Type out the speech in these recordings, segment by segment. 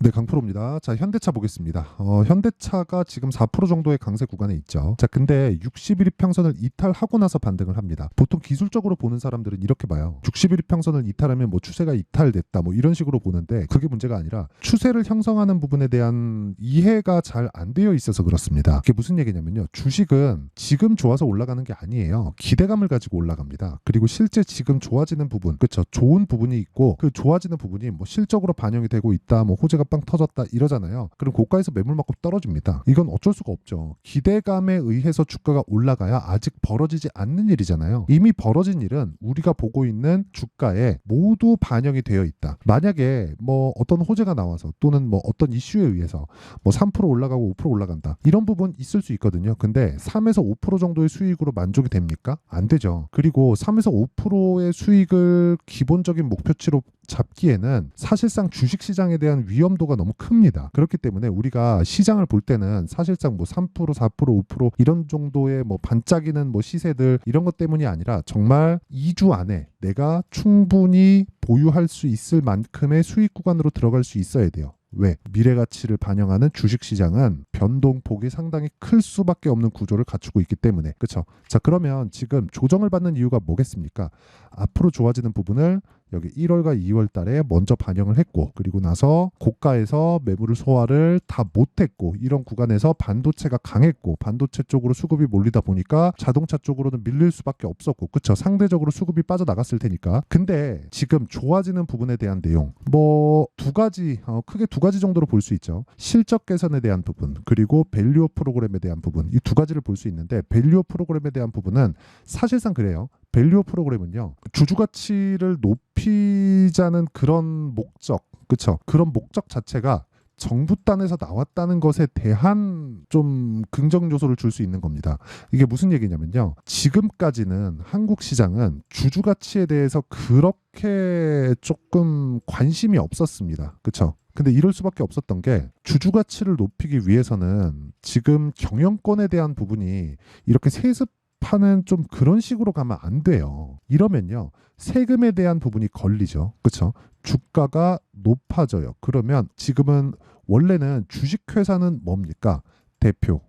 네, 강프로입니다. 자, 현대차 보겠습니다. 현대차가 지금 4% 정도의 강세 구간에 있죠. 자, 근데 60일 이평선을 이탈하고 나서 반등을 합니다. 보통 기술적으로 보는 사람들은 이렇게 봐요. 60일 이평선을 이탈하면 뭐 추세가 이탈됐다 뭐 이런 식으로 보는데 그게 문제가 아니라 추세를 형성하는 부분에 대한 이해가 잘 안 되어 있어서 그렇습니다. 그게 무슨 얘기냐면요. 주식은 지금 좋아서 올라가는 게 아니에요. 기대감을 가지고 올라갑니다. 그리고 실제 지금 좋아지는 부분, 그렇죠. 좋은 부분이 있고 그 좋아지는 부분이 뭐 실적으로 반영이 되고 있다. 뭐 호재가 빵 터졌다 이러잖아요. 그럼 고가에서 매물 맞고 떨어집니다. 이건 어쩔 수가 없죠. 기대감에 의해서 주가가 올라가야 아직 벌어지지 않는 일이잖아요. 이미 벌어진 일은 우리가 보고 있는 주가에 모두 반영이 되어 있다. 만약에 뭐 어떤 호재가 나와서 또는 뭐 어떤 이슈에 의해서 뭐 3% 올라가고 5% 올라간다. 이런 부분 있을 수 있거든요. 근데 3에서 5% 정도의 수익으로 만족이 됩니까? 안 되죠. 그리고 3에서 5%의 수익을 기본적인 목표치로 잡기에는 사실상 주식시장에 대한 위험도가 너무 큽니다. 그렇기 때문에 우리가 시장을 볼 때는 사실상 뭐 3%, 4%, 5% 이런 정도의 뭐 반짝이는 뭐 시세들 이런 것 때문이 아니라 정말 2주 안에 내가 충분히 보유할 수 있을 만큼의 수익 구간으로 들어갈 수 있어야 돼요. 왜? 미래 가치를 반영하는 주식시장은 변동폭이 상당히 클 수밖에 없는 구조를 갖추고 있기 때문에. 그렇죠? 자, 그러면 지금 조정을 받는 이유가 뭐겠습니까? 앞으로 좋아지는 부분을 여기 1월과 2월 달에 먼저 반영을 했고, 그리고 나서 고가에서 매물을 소화를 다 못했고, 이런 구간에서 반도체가 강했고, 반도체 쪽으로 수급이 몰리다 보니까 자동차 쪽으로는 밀릴 수밖에 없었고, 그쵸? 상대적으로 수급이 빠져나갔을 테니까. 근데 지금 좋아지는 부분에 대한 내용, 뭐 두 가지, 크게 두 가지 정도로 볼 수 있죠. 실적 개선에 대한 부분, 그리고 밸류업 프로그램에 대한 부분, 이 두 가지를 볼 수 있는데, 밸류업 프로그램에 대한 부분은 사실상 그래요. 밸류어 프로그램은요. 주주 가치를 높이자는 그런 목적, 그쵸? 그런 목적 자체가 정부 단에서 나왔다는 것에 대한 좀 긍정 요소를 줄 수 있는 겁니다. 이게 무슨 얘기냐면요. 지금까지는 한국 시장은 주주 가치에 대해서 그렇게 조금 관심이 없었습니다. 그쵸? 근데 이럴 수밖에 없었던 게 주주 가치를 높이기 위해서는 지금 경영권에 대한 부분이 이렇게 세습 파는 좀 그런 식으로 가면 안 돼요. 이러면요. 세금에 대한 부분이 걸리죠. 그렇죠? 주가가 높아져요. 그러면 지금은 원래는 주식회사는 뭡니까? 대표.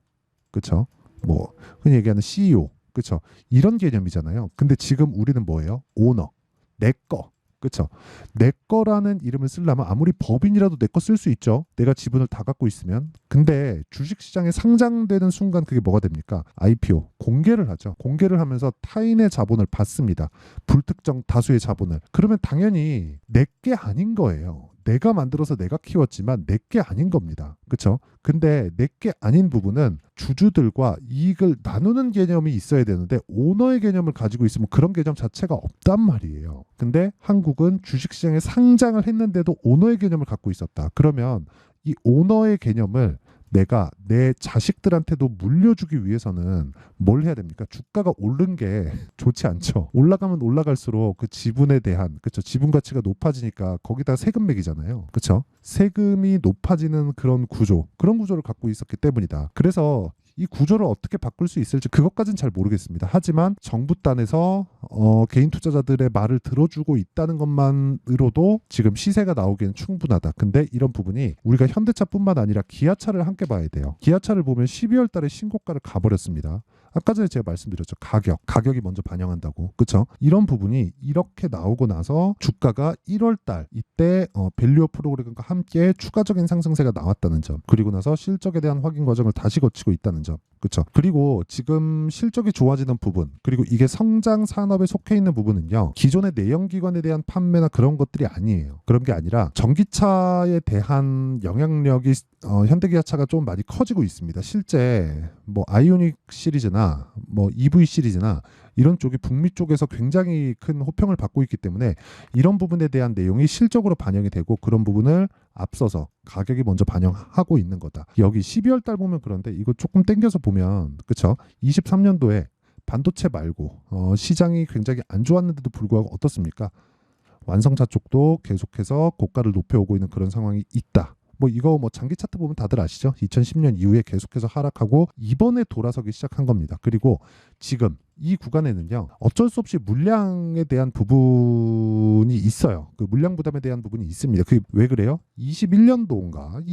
그렇죠? 뭐 흔히 얘기하는 CEO. 그렇죠? 이런 개념이잖아요. 근데 지금 우리는 뭐예요? 오너. 내 거. 그렇죠? 내 거라는 이름을 쓰려면 아무리 법인이라도 내 거 쓸 수 있죠. 내가 지분을 다 갖고 있으면. 근데 주식시장에 상장되는 순간 그게 뭐가 됩니까? IPO, 공개를 하죠. 공개를 하면서 타인의 자본을 받습니다. 불특정 다수의 자본을. 그러면 당연히 내 게 아닌 거예요. 내가 만들어서 내가 키웠지만 내 게 아닌 겁니다. 그렇죠? 근데 내 게 아닌 부분은 주주들과 이익을 나누는 개념이 있어야 되는데 오너의 개념을 가지고 있으면 그런 개념 자체가 없단 말이에요. 근데 한국은 주식시장에 상장을 했는데도 오너의 개념을 갖고 있었다. 그러면 이 오너의 개념을 내가 내 자식들한테도 물려주기 위해서는 뭘 해야 됩니까? 주가가 오른 게 좋지 않죠. 올라가면 올라갈수록 그 지분에 대한, 그렇죠? 지분 가치가 높아지니까 거기다 세금 매기잖아요. 그렇죠? 세금이 높아지는 그런 구조, 그런 구조를 갖고 있었기 때문이다. 그래서 이 구조를 어떻게 바꿀 수 있을지 그것까지는 잘 모르겠습니다. 하지만 정부 단에서 개인 투자자들의 말을 들어주고 있다는 것만으로도 지금 시세가 나오기엔 충분하다. 근데 이런 부분이 우리가 현대차뿐만 아니라 기아차를 함께 봐야 돼요. 기아차를 보면 12월 달에 신고가를 가버렸습니다. 아까 전에 제가 말씀드렸죠. 가격이 먼저 반영한다고. 그렇죠? 이런 부분이 이렇게 나오고 나서 주가가 1월 달 이때 밸류업 프로그램과 함께 추가적인 상승세가 나왔다는 점. 그리고 나서 실적에 대한 확인 과정을 다시 거치고 있다는 점. 그렇죠? 그리고 지금 실적이 좋아지는 부분, 그리고 이게 성장 산업에 속해 있는 부분은요. 기존의 내연기관에 대한 판매나 그런 것들이 아니에요. 그런 게 아니라 전기차에 대한 영향력이 현대기아차가 좀 많이 커지고 있습니다. 실제 뭐 아이오닉 시리즈나 뭐 EV 시리즈나 이런 쪽이 북미 쪽에서 굉장히 큰 호평을 받고 있기 때문에 이런 부분에 대한 내용이 실적으로 반영이 되고 그런 부분을 앞서서 가격이 먼저 반영하고 있는 거다. 여기 12월 달 보면 그런데 이거 조금 땡겨서 보면 그렇죠? 23년도에 반도체 말고 시장이 굉장히 안 좋았는데도 불구하고 어떻습니까? 완성차 쪽도 계속해서 고가를 높여오고 있는 그런 상황이 있다. 뭐 이거 뭐 장기 차트 보면 다들 아시죠? 2010년 이후에 계속해서 하락하고 이번에 돌아서기 시작한 겁니다. 그리고 지금 이 구간에는요, 어쩔 수 없이 물량에 대한 부분이 있어요. 그 물량 부담에 대한 부분이 있습니다. 그게 왜 그래요? 21년도인가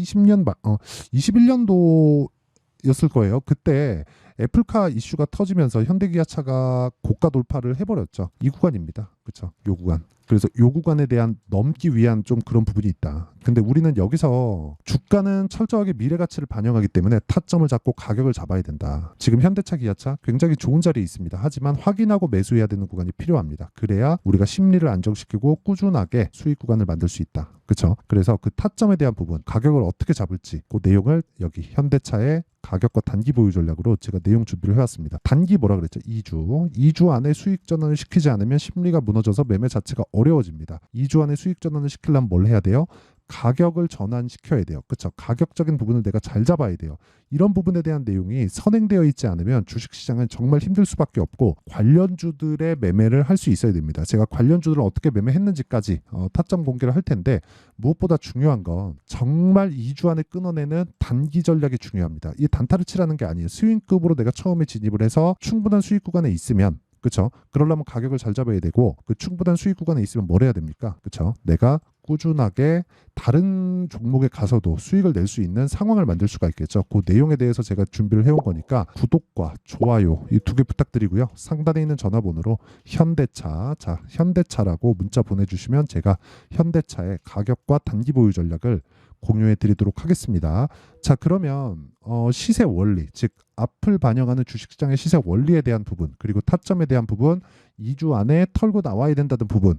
21년도였을 거예요. 그때 애플카 이슈가 터지면서 현대기아차가 고가 돌파를 해버렸죠. 이 구간입니다. 그렇죠? 요 구간. 그래서 요 구간에 대한 넘기 위한 좀 그런 부분이 있다. 근데 우리는 여기서 주가는 철저하게 미래 가치를 반영하기 때문에 타점을 잡고 가격을 잡아야 된다. 지금 현대차, 기아차 굉장히 좋은 자리에 있습니다. 하지만 확인하고 매수해야 되는 구간이 필요합니다. 그래야 우리가 심리를 안정시키고 꾸준하게 수익 구간을 만들 수 있다. 그렇죠? 그래서 그 타점에 대한 부분, 가격을 어떻게 잡을지 그 내용을 여기 현대차의 가격과 단기 보유 전략으로 제가 내용 준비를 해왔습니다. 단기 뭐라 그랬죠? 2주 안에 수익 전환을 시키지 않으면 심리가 무너져서 매매 자체가 어려워집니다. 2주 안에 수익 전환을 시키려면 뭘 해야 돼요? 가격을 전환시켜야 돼요. 그렇죠? 가격적인 부분을 내가 잘 잡아야 돼요. 이런 부분에 대한 내용이 선행되어 있지 않으면 주식시장은 정말 힘들 수밖에 없고 관련주들의 매매를 할 수 있어야 됩니다. 제가 관련주들을 어떻게 매매했는지까지 타점 공개를 할 텐데 무엇보다 중요한 건 정말 2주 안에 끊어내는 단기 전략이 중요합니다. 이 단타를 치라는 게 아니에요. 스윙급으로 내가 처음에 진입을 해서 충분한 수익 구간에 있으면 그렇죠? 그러려면 가격을 잘 잡아야 되고 그 충분한 수익 구간에 있으면 뭘 해야 됩니까? 그렇죠? 내가 꾸준하게 다른 종목에 가서도 수익을 낼 수 있는 상황을 만들 수가 있겠죠. 그 내용에 대해서 제가 준비를 해온 거니까 구독과 좋아요 이 두 개 부탁드리고요. 상단에 있는 전화번호로 현대차, 자 현대차라고 문자 보내주시면 제가 현대차의 가격과 단기 보유 전략을 공유해 드리도록 하겠습니다. 자 그러면 시세 원리, 즉 앞을 반영하는 주식시장의 시세 원리에 대한 부분 그리고 타점에 대한 부분 2주 안에 털고 나와야 된다는 부분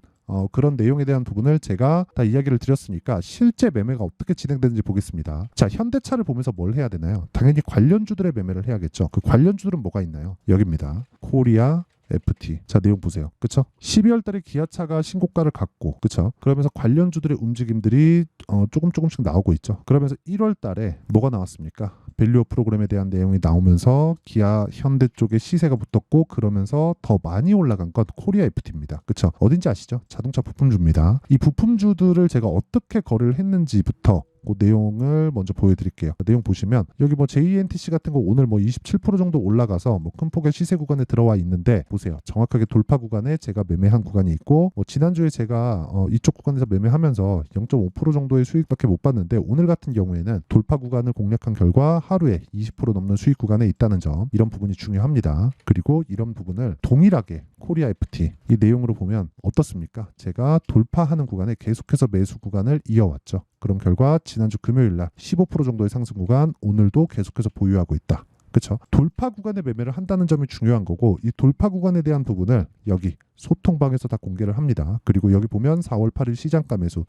그런 내용에 대한 부분을 제가 다 이야기를 드렸으니까 실제 매매가 어떻게 진행되는지 보겠습니다. 자 현대차를 보면서 뭘 해야 되나요? 당연히 관련주들의 매매를 해야겠죠. 그 관련주들은 뭐가 있나요? 여기입니다. 코리아 FT. 자 내용 보세요. 그쵸? 12월 달에 기아차가 신고가를 갔고 그쵸? 그러면서 관련주들의 움직임들이 조금씩 나오고 있죠. 그러면서 1월 달에 뭐가 나왔습니까? 밸류어 프로그램에 대한 내용이 나오면서 기아 현대 쪽에 시세가 붙었고 그러면서 더 많이 올라간 건 코리아 FT입니다. 그쵸? 어딘지 아시죠? 자동차 부품주입니다. 이 부품주들을 제가 어떻게 거래를 했는지부터 그 내용을 먼저 보여드릴게요. 내용 보시면 여기 뭐 JNTC 같은 거 오늘 뭐 27% 정도 올라가서 뭐 큰 폭의 시세 구간에 들어와 있는데 보세요. 정확하게 돌파 구간에 제가 매매한 구간이 있고 지난주에 제가 이쪽 구간에서 매매하면서 0.5% 정도의 수익밖에 못 봤는데 오늘 같은 경우에는 돌파 구간을 공략한 결과 하루에 20% 넘는 수익 구간에 있다는 점 이런 부분이 중요합니다. 그리고 이런 부분을 동일하게 코리아 FT 이 내용으로 보면 어떻습니까? 제가 돌파하는 구간에 계속해서 매수 구간을 이어왔죠. 그런 결과 지난주 금요일 날 15% 정도의 상승 구간 오늘도 계속해서 보유하고 있다. 그렇죠? 돌파 구간에 매매를 한다는 점이 중요한 거고 이 돌파 구간에 대한 부분을 여기 소통방에서 다 공개를 합니다. 그리고 여기 보면 4월 8일 시장가 매수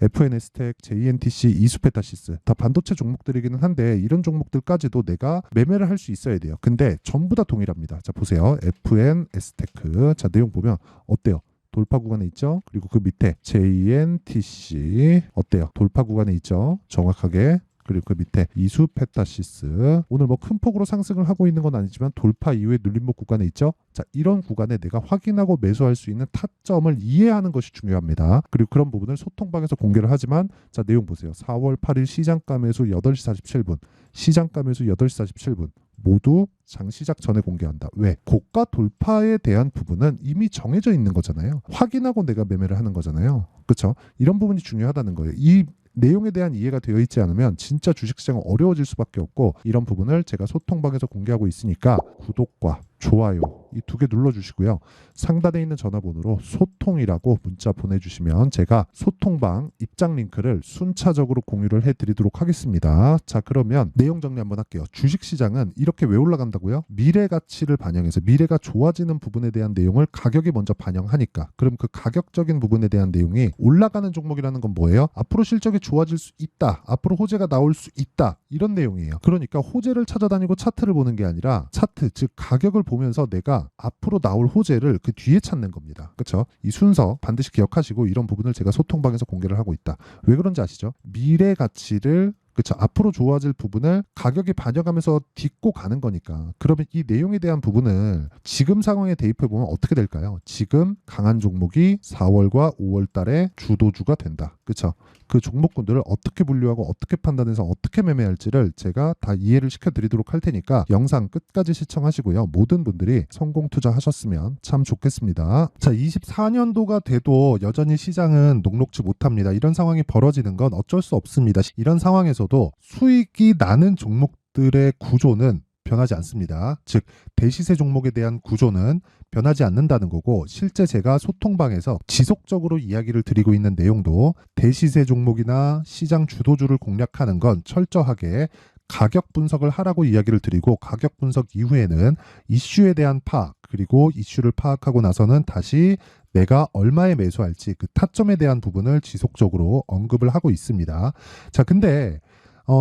FNS텍, JNTC, 이수페타시스 다 반도체 종목들이기는 한데 이런 종목들까지도 내가 매매를 할 수 있어야 돼요. 근데 전부 다 동일합니다. 자 보세요. FNS테크 자 내용 보면 어때요? 돌파 구간에 있죠. 그리고 그 밑에 JNTC 어때요? 돌파 구간에 있죠. 정확하게. 그리고 그 밑에 이수페타시스 오늘 뭐 큰 폭으로 상승을 하고 있는 건 아니지만 돌파 이후에 눌림목 구간에 있죠. 자 이런 구간에 내가 확인하고 매수할 수 있는 타점을 이해하는 것이 중요합니다. 그리고 그런 부분을 소통방에서 공개를 하지만 자 내용 보세요. 4월 8일 시장가 매수 8시 47분 시장가 매수 8시 47분 모두 장시작 전에 공개한다. 왜? 고가 돌파에 대한 부분은 이미 정해져 있는 거잖아요. 확인하고 내가 매매를 하는 거잖아요. 그렇죠? 이런 부분이 중요하다는 거예요. 이 내용에 대한 이해가 되어 있지 않으면 진짜 주식시장은 어려워질 수밖에 없고 이런 부분을 제가 소통방에서 공개하고 있으니까 구독과 좋아요 이 두 개 눌러주시고요. 상단에 있는 전화번호로 소통이라고 문자 보내주시면 제가 소통방 입장 링크를 순차적으로 공유를 해드리도록 하겠습니다. 자 그러면 내용 정리 한번 할게요. 주식시장은 이렇게 왜 올라간다고요? 미래 가치를 반영해서 미래가 좋아지는 부분에 대한 내용을 가격이 먼저 반영하니까 그럼 그 가격적인 부분에 대한 내용이 올라가는 종목이라는 건 뭐예요? 앞으로 실적이 좋아질 수 있다. 앞으로 호재가 나올 수 있다. 이런 내용이에요. 그러니까 호재를 찾아다니고 차트를 보는 게 아니라 차트 즉 가격을 보면서 내가 앞으로 나올 호재를 그 뒤에 찾는 겁니다. 그렇죠? 이 순서 반드시 기억하시고 이런 부분을 제가 소통방에서 공개를 하고 있다. 왜 그런지 아시죠? 미래 가치를 그쵸. 앞으로 좋아질 부분을 가격이 반영하면서 딛고 가는 거니까. 그러면 이 내용에 대한 부분을 지금 상황에 대입해 보면 어떻게 될까요? 지금 강한 종목이 4월과 5월 달에 주도주가 된다. 그쵸. 그 종목군들을 어떻게 분류하고 어떻게 판단해서 어떻게 매매할지를 제가 다 이해를 시켜드리도록 할 테니까 영상 끝까지 시청하시고요. 모든 분들이 성공 투자하셨으면 참 좋겠습니다. 자, 24년도가 돼도 여전히 시장은 녹록지 못합니다. 이런 상황이 벌어지는 건 어쩔 수 없습니다. 이런 상황에서도 수익이 나는 종목들의 구조는 변하지 않습니다. 즉 대시세 종목에 대한 구조는 변하지 않는다는 거고, 실제 제가 소통방에서 지속적으로 이야기를 드리고 있는 내용도 대시세 종목이나 시장 주도주를 공략하는 건 철저하게 가격 분석을 하라고 이야기를 드리고, 가격 분석 이후에는 이슈에 대한 파악, 그리고 이슈를 파악하고 나서는 다시 내가 얼마에 매수할지 그 타점에 대한 부분을 지속적으로 언급을 하고 있습니다. 자, 근데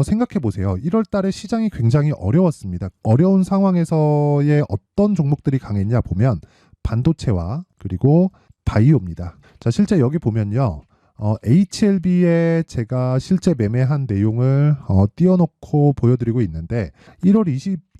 생각해 보세요. 1월 달에 시장이 굉장히 어려웠습니다. 어려운 상황에서의 어떤 종목들이 강했냐 보면 반도체와 그리고 바이오입니다. 자, 실제 여기 보면요. HLB에 제가 실제 매매한 내용을 띄워놓고 보여드리고 있는데, 1월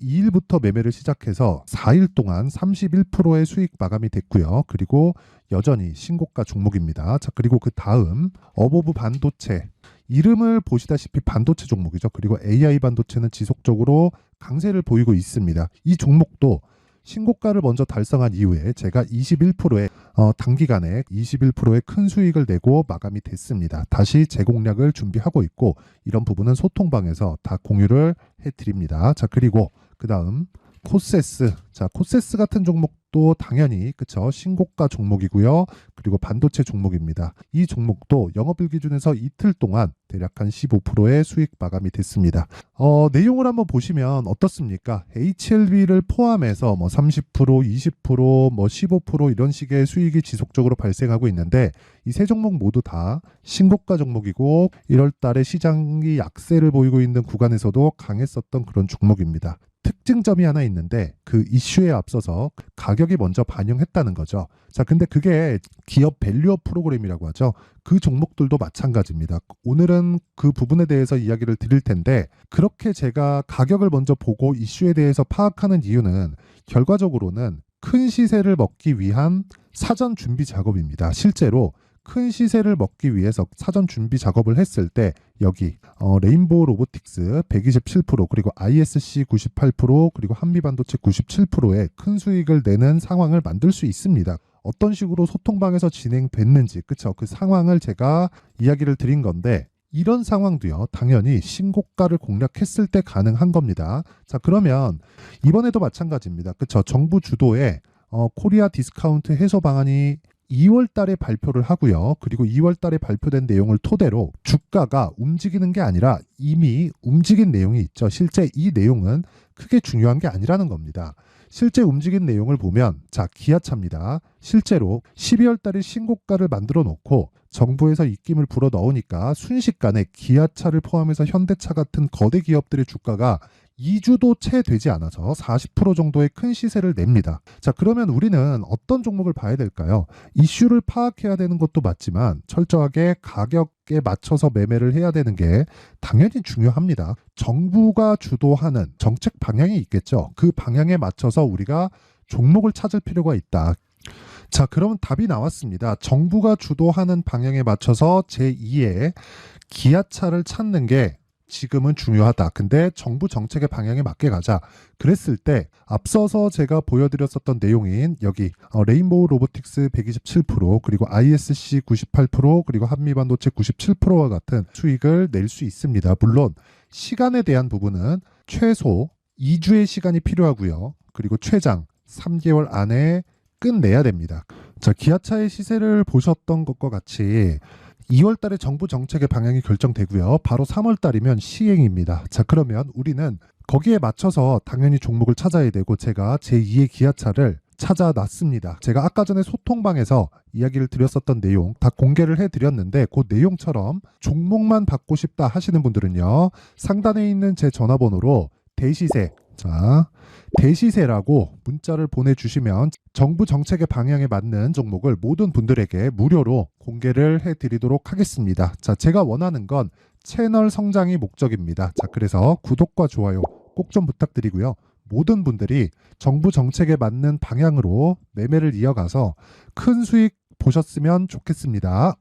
22일부터 매매를 시작해서 4일 동안 31%의 수익 마감이 됐고요. 그리고 여전히 신고가 종목입니다. 자, 그리고 그 다음 어보브 반도체, 이름을 보시다시피 반도체 종목이죠. 그리고 AI 반도체는 지속적으로 강세를 보이고 있습니다. 이 종목도 신고가를 먼저 달성한 이후에 제가 21%의 단기간에 21%의 큰 수익을 내고 마감이 됐습니다. 다시 재공략을 준비하고 있고, 이런 부분은 소통방에서 다 공유를 해드립니다. 자, 그리고 그 다음 코세스. 자, 코세스 같은 종목도 당연히 그쵸, 신고가 종목이고요. 그리고 반도체 종목입니다. 이 종목도 영업일 기준에서 이틀 동안 대략 한 15%의 수익 마감이 됐습니다. 내용을 한번 보시면 어떻습니까? HLB를 포함해서 뭐 30%, 20%, 뭐 15% 이런 식의 수익이 지속적으로 발생하고 있는데, 이 세 종목 모두 다 신고가 종목이고 1월 달에 시장이 약세를 보이고 있는 구간에서도 강했었던 그런 종목입니다. 특징점이 하나 있는데, 그 이슈에 앞서서 가격이 먼저 반영했다는 거죠. 자, 근데 그게 기업 밸류업 프로그램이라고 하죠. 그 종목들도 마찬가지입니다. 오늘은 그 부분에 대해서 이야기를 드릴 텐데, 그렇게 제가 가격을 먼저 보고 이슈에 대해서 파악하는 이유는 결과적으로는 큰 시세를 먹기 위한 사전 준비 작업입니다. 실제로 큰 시세를 먹기 위해서 사전 준비 작업을 했을 때 여기 레인보우 로보틱스 127%, 그리고 ISC 98%, 그리고 한미반도체 97%의 큰 수익을 내는 상황을 만들 수 있습니다. 어떤 식으로 소통방에서 진행됐는지, 그쵸? 그 상황을 제가 이야기를 드린 건데, 이런 상황도요, 당연히 신고가를 공략했을 때 가능한 겁니다. 자, 그러면 이번에도 마찬가지입니다. 그쵸? 정부 주도의 코리아 디스카운트 해소 방안이 2월 달에 발표를 하고요. 그리고 2월 달에 발표된 내용을 토대로 주가가 움직이는 게 아니라 이미 움직인 내용이 있죠. 실제 이 내용은 크게 중요한 게 아니라는 겁니다. 실제 움직인 내용을 보면, 자, 기아차입니다. 실제로 12월 달에 신고가를 만들어 놓고 정부에서 입김을 불어 넣으니까 순식간에 기아차를 포함해서 현대차 같은 거대 기업들의 주가가 2주도 채 되지 않아서 40% 정도의 큰 시세를 냅니다. 자, 그러면 우리는 어떤 종목을 봐야 될까요? 이슈를 파악해야 되는 것도 맞지만 철저하게 가격에 맞춰서 매매를 해야 되는 게 당연히 중요합니다. 정부가 주도하는 정책 방향이 있겠죠. 그 방향에 맞춰서 우리가 종목을 찾을 필요가 있다. 자, 그러면 답이 나왔습니다. 정부가 주도하는 방향에 맞춰서 제2의 기아차를 찾는 게 지금은 중요하다. 근데 정부 정책의 방향에 맞게 가자. 그랬을 때 앞서서 제가 보여드렸었던 내용인 여기 레인보우 로보틱스 127%, 그리고 ISC 98%, 그리고 한미반도체 97%와 같은 수익을 낼 수 있습니다. 물론 시간에 대한 부분은 최소 2주의 시간이 필요하고요. 그리고 최장 3개월 안에 끝내야 됩니다. 자, 기아차의 시세를 보셨던 것과 같이 2월 달에 정부 정책의 방향이 결정되고요. 바로 3월 달이면 시행입니다. 자, 그러면 우리는 거기에 맞춰서 당연히 종목을 찾아야 되고, 제가 제2의 기아차를 찾아놨습니다. 제가 아까 전에 소통방에서 이야기를 드렸었던 내용 다 공개를 해드렸는데, 그 내용처럼 종목만 받고 싶다 하시는 분들은요, 상단에 있는 제 전화번호로 대시세, 자, 대시세라고 문자를 보내주시면 정부 정책의 방향에 맞는 종목을 모든 분들에게 무료로 공개를 해드리도록 하겠습니다. 자, 제가 원하는 건 채널 성장이 목적입니다. 자, 그래서 구독과 좋아요 꼭 좀 부탁드리고요. 모든 분들이 정부 정책에 맞는 방향으로 매매를 이어가서 큰 수익 보셨으면 좋겠습니다.